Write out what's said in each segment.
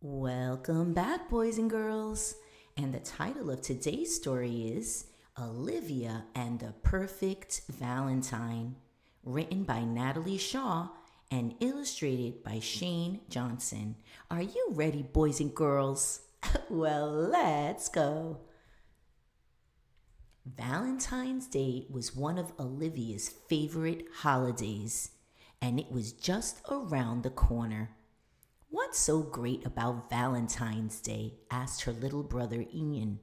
Welcome back, boys and girls. And the title of today's story is Olivia and the Perfect Valentine, written by Natalie Shaw and illustrated by Shane Johnson. Are you ready, boys and girls? Well, let's go. Valentine's Day was one of Olivia's favorite holidays, and it was just around the corner. "What's so great about Valentine's Day?" asked her little brother Ian.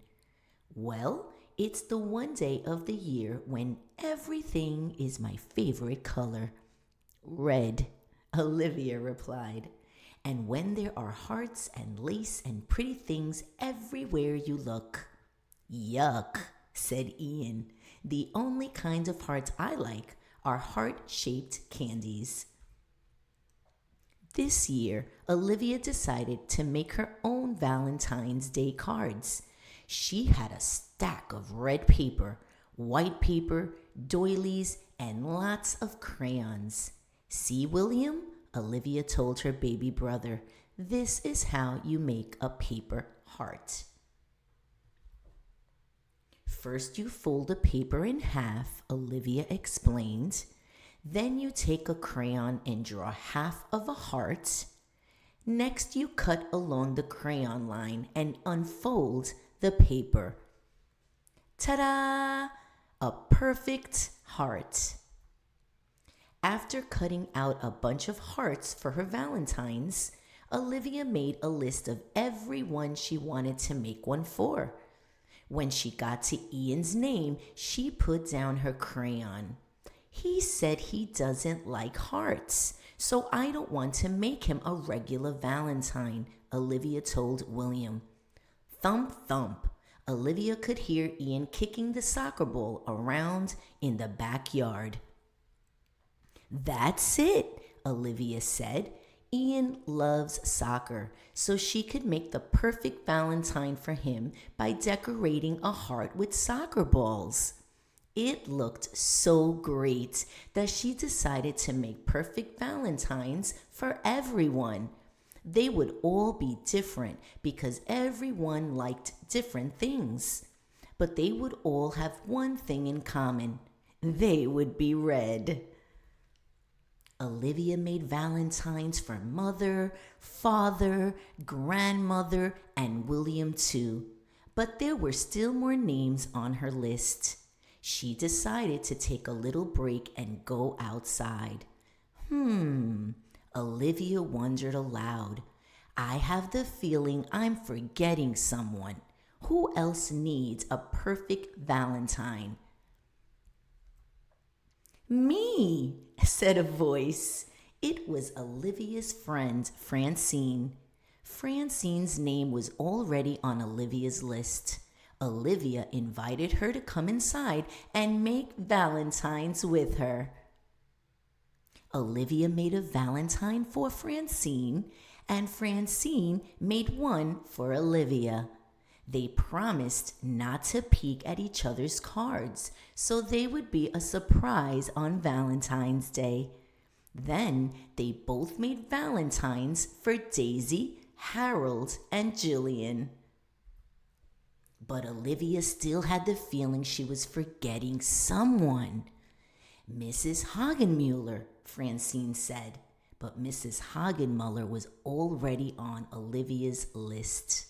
"Well, it's the one day of the year when everything is my favorite color." "Red," Olivia replied. "And when there are hearts and lace and pretty things everywhere you look." "Yuck," said Ian. "The only kind of hearts I like are heart-shaped candies." This year, Olivia decided to make her own Valentine's Day cards. She had a stack of red paper, white paper, doilies, and lots of crayons. "See, William," Olivia told her baby brother, "this is how you make a paper heart. First, you fold the paper in half," Olivia explained. "Then you take a crayon and draw half of a heart. Next, you cut along the crayon line and unfold the paper. Ta-da! A perfect heart." After cutting out a bunch of hearts for her Valentines, Olivia made a list of everyone she wanted to make one for. When she got to Ian's name, she put down her crayon. "He said he doesn't like hearts, so I don't want to make him a regular Valentine," Olivia told William. Thump, thump. Olivia could hear Ian kicking the soccer ball around in the backyard. "That's it," Olivia said. "Ian loves soccer, so she could make the perfect Valentine for him by decorating a heart with soccer balls." It looked so great that she decided to make perfect Valentines for everyone. They would all be different because everyone liked different things. But they would all have one thing in common: they would be red. Olivia made Valentines for Mother, Father, Grandmother, and William too. But there were still more names on her list. She decided to take a little break and go outside. Olivia wondered aloud. "I have the feeling I'm forgetting someone. Who else needs a perfect Valentine?" "Me," said a voice. It was Olivia's friend, Francine. Francine's name was already on Olivia's list. Olivia invited her to come inside and make Valentines with her. Olivia made a Valentine for Francine, and Francine made one for Olivia. They promised not to peek at each other's cards, so they would be a surprise on Valentine's Day. Then they both made Valentines for Daisy, Harold, and Jillian. But Olivia still had the feeling she was forgetting someone. "Mrs. Hagenmuller," Francine said, but Mrs. Hagenmuller was already on Olivia's list.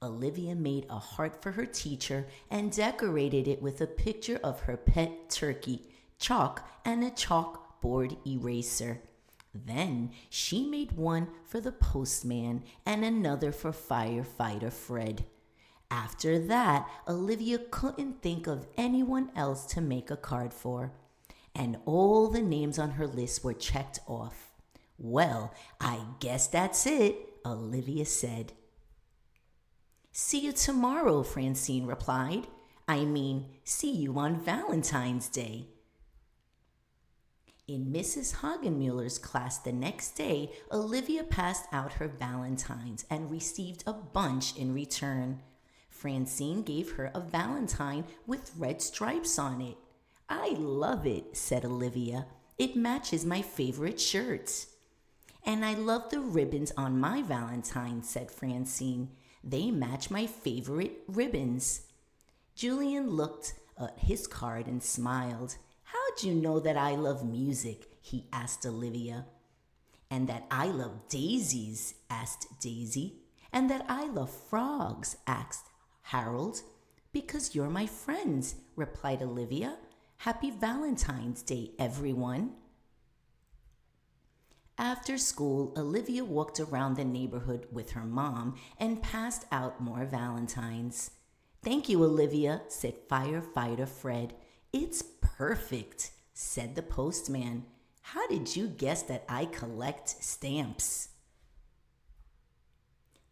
Olivia made a heart for her teacher and decorated it with a picture of her pet turkey, chalk, and a chalkboard eraser. Then she made one for the postman and another for firefighter Fred. After that, Olivia couldn't think of anyone else to make a card for, and all the names on her list were checked off. "Well, I guess that's it," Olivia said. "See you tomorrow," Francine replied. See you on Valentine's Day." In Mrs. Hagenmuller's class the next day, Olivia passed out her Valentines and received a bunch in return. Francine gave her a Valentine with red stripes on it. "I love it," said Olivia. "It matches my favorite shirt." And I love the ribbons on my Valentine, said Francine. They match my favorite ribbons. Julian looked at his card and smiled. How'd you know that I love music? He asked Olivia. And that I love daisies, asked Daisy. And that I love frogs, asked Harold. Because you're my friends, replied Olivia. Happy Valentine's Day, everyone. After school, Olivia walked around the neighborhood with her mom and passed out more Valentines. Thank you, Olivia, said firefighter Fred. It's perfect, said the postman. How did you guess that I collect stamps?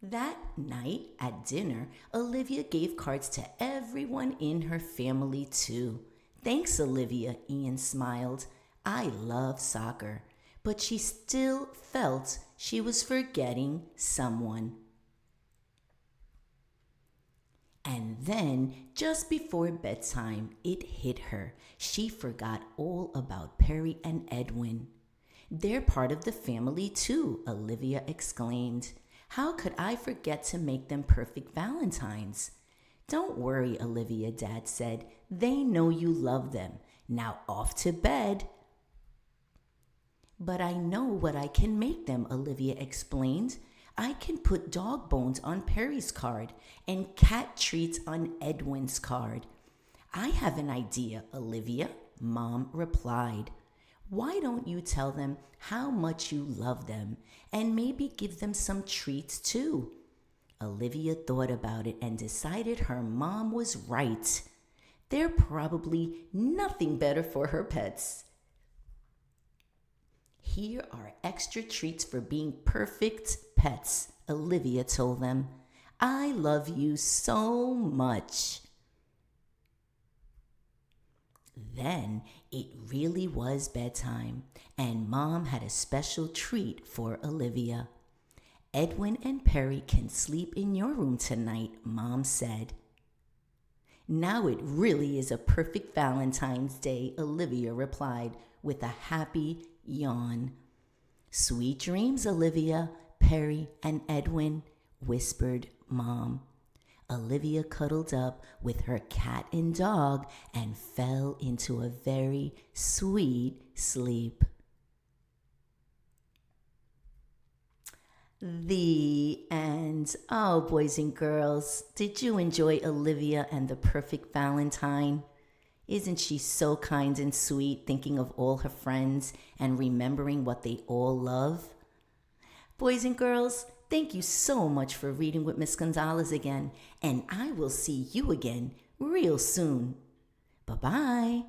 That night at dinner, Olivia gave cards to everyone in her family too. Thanks, Olivia, Ian smiled. I love soccer, but she still felt she was forgetting someone. And then, just before bedtime, it hit her. She forgot all about Perry and Edwin. They're part of the family too, Olivia exclaimed. How could I forget to make them perfect Valentines? Don't worry, Olivia, Dad said. They know you love them. Now off to bed. But I know what I can make them, Olivia explained. I can put dog bones on Perry's card and cat treats on Edwin's card. I have an idea, Olivia, Mom replied. Why don't you tell them how much you love them and maybe give them some treats too? Olivia thought about it and decided her mom was right. They're probably nothing better for her pets. Here are extra treats for being perfect pets, Olivia told them. I love you so much. Then it really was bedtime, and Mom had a special treat for Olivia. Edwin and Perry can sleep in your room tonight, Mom said. Now it really is a perfect Valentine's Day, Olivia replied with a happy yawn. Sweet dreams, Olivia, Perry, and Edwin, whispered Mom. Olivia cuddled up with her cat and dog and fell into a very sweet sleep. The end. Oh, boys and girls, did you enjoy Olivia and the Perfect Valentine? Isn't she so kind and sweet, thinking of all her friends and remembering what they all love? Boys and girls, thank you so much for reading with Ms. Gonzalez again, and I will see you again real soon. Bye-bye.